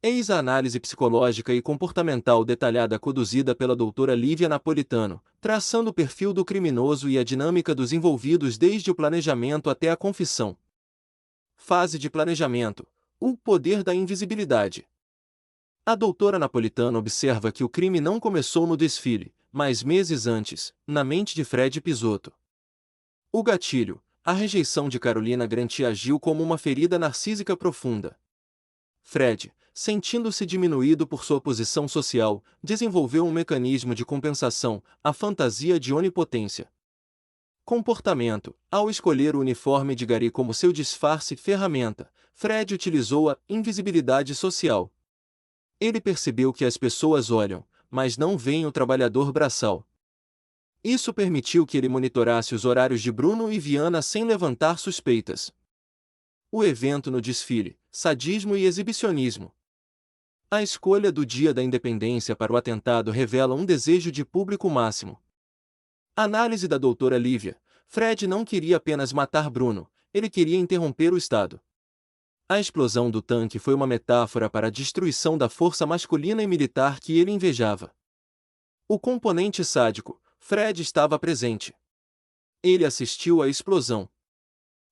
Eis a análise psicológica e comportamental detalhada conduzida pela doutora Lívia Napolitano, traçando o perfil do criminoso e a dinâmica dos envolvidos desde o planejamento até a confissão. Fase de planejamento. O poder da invisibilidade. A doutora Napolitano observa que o crime não começou no desfile, mas meses antes, na mente de Fred Pisotto. O gatilho, a rejeição de Carolina Grant agiu como uma ferida narcísica profunda. Fred, sentindo-se diminuído por sua posição social, desenvolveu um mecanismo de compensação, a fantasia de onipotência. Comportamento. Ao escolher o uniforme de Gary como seu disfarce e ferramenta, Fred utilizou a invisibilidade social. Ele percebeu que as pessoas olham, mas não veem o trabalhador braçal. Isso permitiu que ele monitorasse os horários de Bruno e Viana sem levantar suspeitas. O evento no desfile, sadismo e exibicionismo. A escolha do dia da independência para o atentado revela um desejo de público máximo. Análise da doutora Lívia. Fred não queria apenas matar Bruno, ele queria interromper o Estado. A explosão do tanque foi uma metáfora para a destruição da força masculina e militar que ele invejava. O componente sádico. Fred estava presente. Ele assistiu à explosão.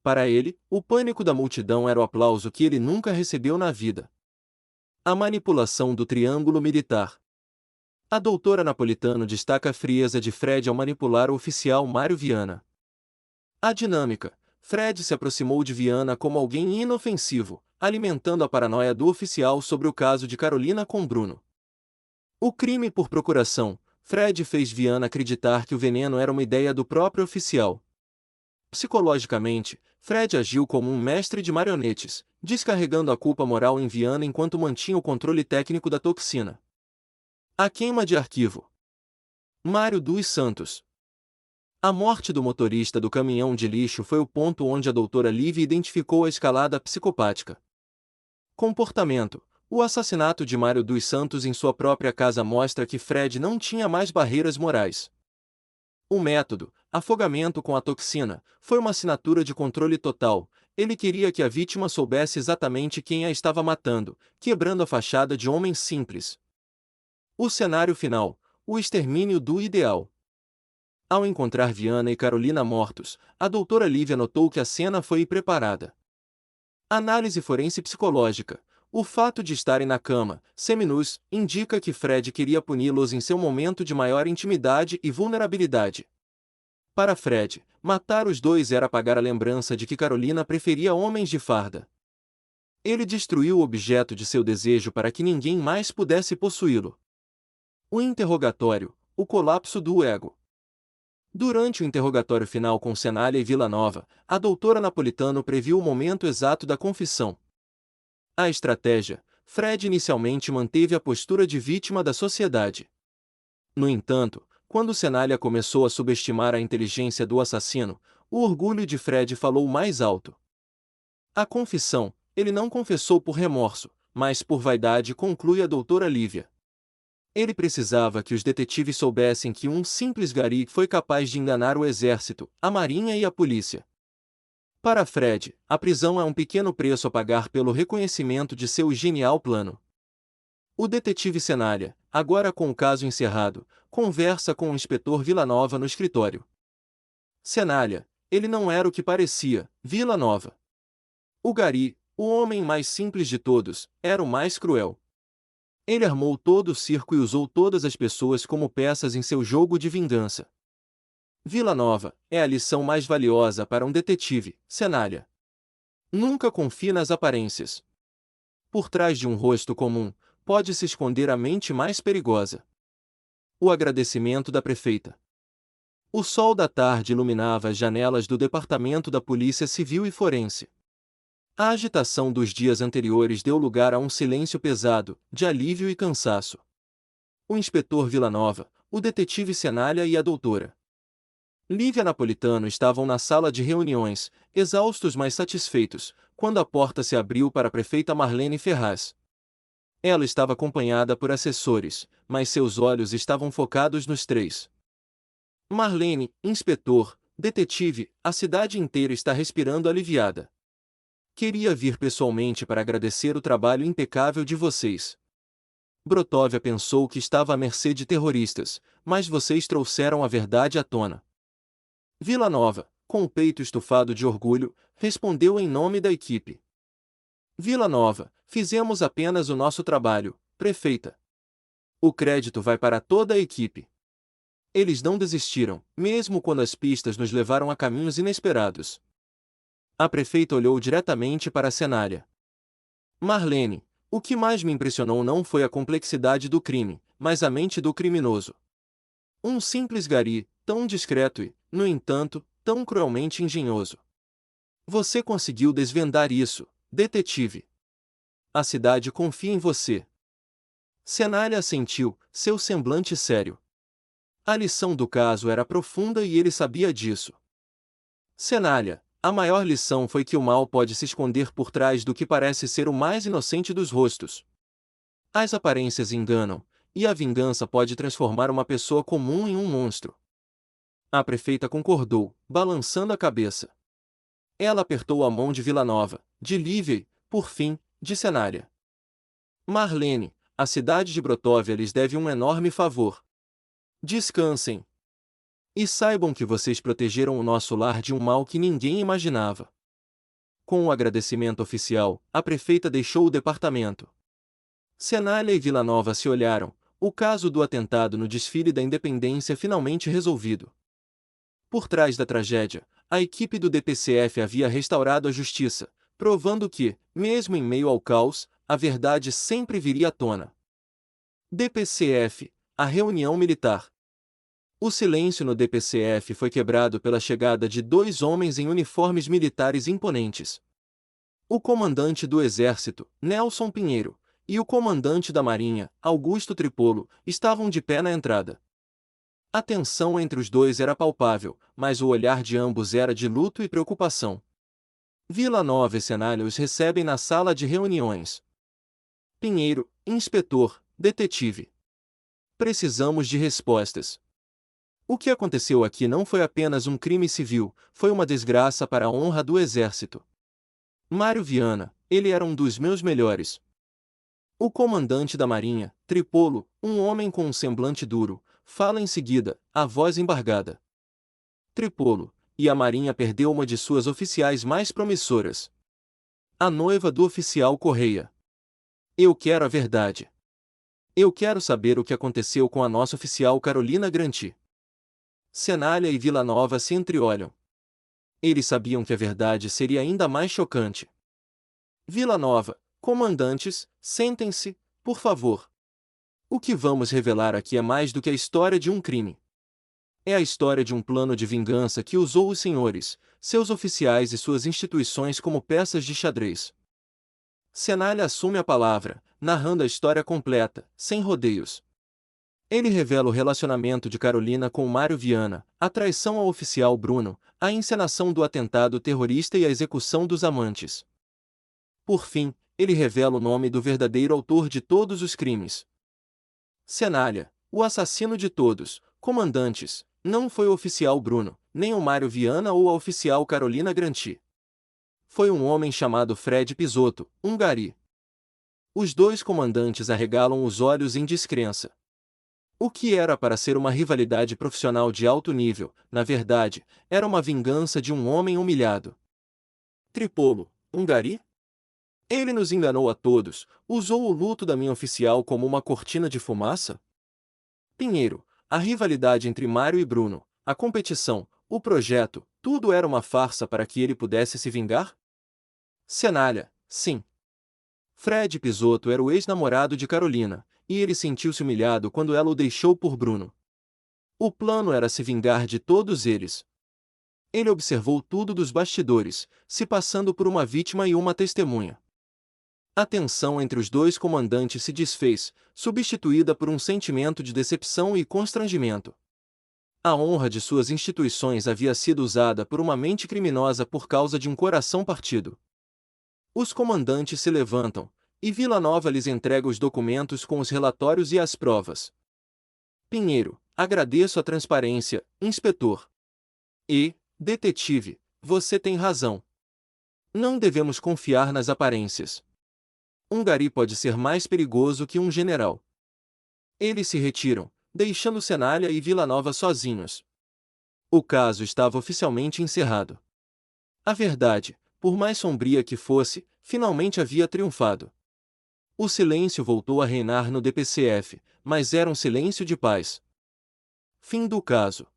Para ele, o pânico da multidão era o aplauso que ele nunca recebeu na vida. A manipulação do triângulo militar. A doutora Napolitano destaca a frieza de Fred ao manipular o oficial Mário Viana. A dinâmica. Fred se aproximou de Viana como alguém inofensivo, alimentando a paranoia do oficial sobre o caso de Carolina com Bruno. O crime por procuração. Fred fez Viana acreditar que o veneno era uma ideia do próprio oficial. Psicologicamente, Fred agiu como um mestre de marionetes, descarregando a culpa moral em Viana enquanto mantinha o controle técnico da toxina. A queima de arquivo. Mário dos Santos. A morte do motorista do caminhão de lixo foi o ponto onde a doutora Lívia identificou a escalada psicopática. Comportamento. O assassinato de Mário dos Santos em sua própria casa mostra que Fred não tinha mais barreiras morais. O método, afogamento com a toxina, foi uma assinatura de controle total. Ele queria que a vítima soubesse exatamente quem a estava matando, quebrando a fachada de homem simples. O cenário final, o extermínio do ideal. Ao encontrar Viana e Carolina mortos, a doutora Lívia notou que a cena foi preparada. Análise forense psicológica. O fato de estarem na cama, seminus, indica que Fred queria puni-los em seu momento de maior intimidade e vulnerabilidade. Para Fred, matar os dois era apagar a lembrança de que Carolina preferia homens de farda. Ele destruiu o objeto de seu desejo para que ninguém mais pudesse possuí-lo. O interrogatório, o colapso do ego. Durante o interrogatório final com Cenália e Villanova, a doutora Napolitano previu o momento exato da confissão. A estratégia. Fred inicialmente manteve a postura de vítima da sociedade. No entanto, quando Cenália começou a subestimar a inteligência do assassino, o orgulho de Fred falou mais alto. A confissão. Ele não confessou por remorso, mas por vaidade, conclui a doutora Lívia. Ele precisava que os detetives soubessem que um simples gari foi capaz de enganar o exército, a marinha e a polícia. Para Fred, a prisão é um pequeno preço a pagar pelo reconhecimento de seu genial plano. O detetive Cenália, agora com o caso encerrado, conversa com o inspetor Villanova no escritório. Cenália, ele não era o que parecia, Villanova. O gari, o homem mais simples de todos, era o mais cruel. Ele armou todo o circo e usou todas as pessoas como peças em seu jogo de vingança. Villanova, é a lição mais valiosa para um detetive, Cenália. Nunca confie nas aparências. Por trás de um rosto comum, pode se esconder a mente mais perigosa. O agradecimento da prefeita. O sol da tarde iluminava as janelas do departamento da Polícia Civil e Forense. A agitação dos dias anteriores deu lugar a um silêncio pesado, de alívio e cansaço. O inspetor Villanova, o detetive Cenália e a doutora Lívia Napolitano estavam na sala de reuniões, exaustos mas satisfeitos, quando a porta se abriu para a prefeita Marlene Ferraz. Ela estava acompanhada por assessores, mas seus olhos estavam focados nos três. Marlene, inspetor, detetive, a cidade inteira está respirando aliviada. Queria vir pessoalmente para agradecer o trabalho impecável de vocês. Brotovia pensou que estava à mercê de terroristas, mas vocês trouxeram a verdade à tona. Vila Nova, com o peito estufado de orgulho, respondeu em nome da equipe. Vila Nova, fizemos apenas o nosso trabalho, prefeita. O crédito vai para toda a equipe. Eles não desistiram, mesmo quando as pistas nos levaram a caminhos inesperados. A prefeita olhou diretamente para a cenária. Marlene, o que mais me impressionou não foi a complexidade do crime, mas a mente do criminoso. Um simples gari, tão discreto e, no entanto, tão cruelmente engenhoso. Você conseguiu desvendar isso, detetive. A cidade confia em você. Cenália assentiu, seu semblante sério. A lição do caso era profunda e ele sabia disso. Cenália, a maior lição foi que o mal pode se esconder por trás do que parece ser o mais inocente dos rostos. As aparências enganam, e a vingança pode transformar uma pessoa comum em um monstro. A prefeita concordou, balançando a cabeça. Ela apertou a mão de Vila Nova, de Lívia e, por fim, de Cenália. Marlene, a cidade de Brotovia lhes deve um enorme favor. Descansem. E saibam que vocês protegeram o nosso lar de um mal que ninguém imaginava. Com o agradecimento oficial, a prefeita deixou o departamento. Cenália e Vila Nova se olharam, o caso do atentado no desfile da Independência finalmente resolvido. Por trás da tragédia, a equipe do DPCF havia restaurado a justiça, provando que, mesmo em meio ao caos, a verdade sempre viria à tona. DPCF, a reunião militar. O silêncio no DPCF foi quebrado pela chegada de dois homens em uniformes militares imponentes. O comandante do Exército, Nelson Pinheiro, e o comandante da Marinha, Augusto Tripolo, estavam de pé na entrada. A tensão entre os dois era palpável, mas o olhar de ambos era de luto e preocupação. Vila Nova e Cenália os recebem na sala de reuniões. Pinheiro, inspetor, detetive. Precisamos de respostas. O que aconteceu aqui não foi apenas um crime civil, foi uma desgraça para a honra do Exército. Mário Viana, ele era um dos meus melhores. O comandante da Marinha, Tripolo, um homem com um semblante duro, fala em seguida, a voz embargada. Tripolo, e a Marinha perdeu uma de suas oficiais mais promissoras. A noiva do oficial Correia. Eu quero a verdade. Eu quero saber o que aconteceu com a nossa oficial Carolina Granti. Cenália e Vila Nova se entreolham. Eles sabiam que a verdade seria ainda mais chocante. Vila Nova, comandantes, sentem-se, por favor. O que vamos revelar aqui é mais do que a história de um crime. É a história de um plano de vingança que usou os senhores, seus oficiais e suas instituições como peças de xadrez. Cenália assume a palavra, narrando a história completa, sem rodeios. Ele revela o relacionamento de Carolina com Mário Viana, a traição ao oficial Bruno, a encenação do atentado terrorista e a execução dos amantes. Por fim, ele revela o nome do verdadeiro autor de todos os crimes. Cenália, o assassino de todos, comandantes, não foi o oficial Bruno, nem o Mário Viana ou a oficial Carolina Granti. Foi um homem chamado Fred Pisotto, um gari. Os dois comandantes arregalam os olhos em descrença. O que era para ser uma rivalidade profissional de alto nível, na verdade, era uma vingança de um homem humilhado. Tripolo, um gari? Ele nos enganou a todos, usou o luto da minha oficial como uma cortina de fumaça? Pinheiro, a rivalidade entre Mário e Bruno, a competição, o projeto, tudo era uma farsa para que ele pudesse se vingar? Cenália, sim. Fred Pisotto era o ex-namorado de Carolina, e ele sentiu-se humilhado quando ela o deixou por Bruno. O plano era se vingar de todos eles. Ele observou tudo dos bastidores, se passando por uma vítima e uma testemunha. A tensão entre os dois comandantes se desfez, substituída por um sentimento de decepção e constrangimento. A honra de suas instituições havia sido usada por uma mente criminosa por causa de um coração partido. Os comandantes se levantam, e Vila Nova lhes entrega os documentos com os relatórios e as provas. Pinheiro, agradeço a transparência, inspetor. E, detetive, você tem razão. Não devemos confiar nas aparências. Um gari pode ser mais perigoso que um general. Eles se retiram, deixando Senalha e Vila Nova sozinhos. O caso estava oficialmente encerrado. A verdade, por mais sombria que fosse, finalmente havia triunfado. O silêncio voltou a reinar no DPCF, mas era um silêncio de paz. Fim do caso.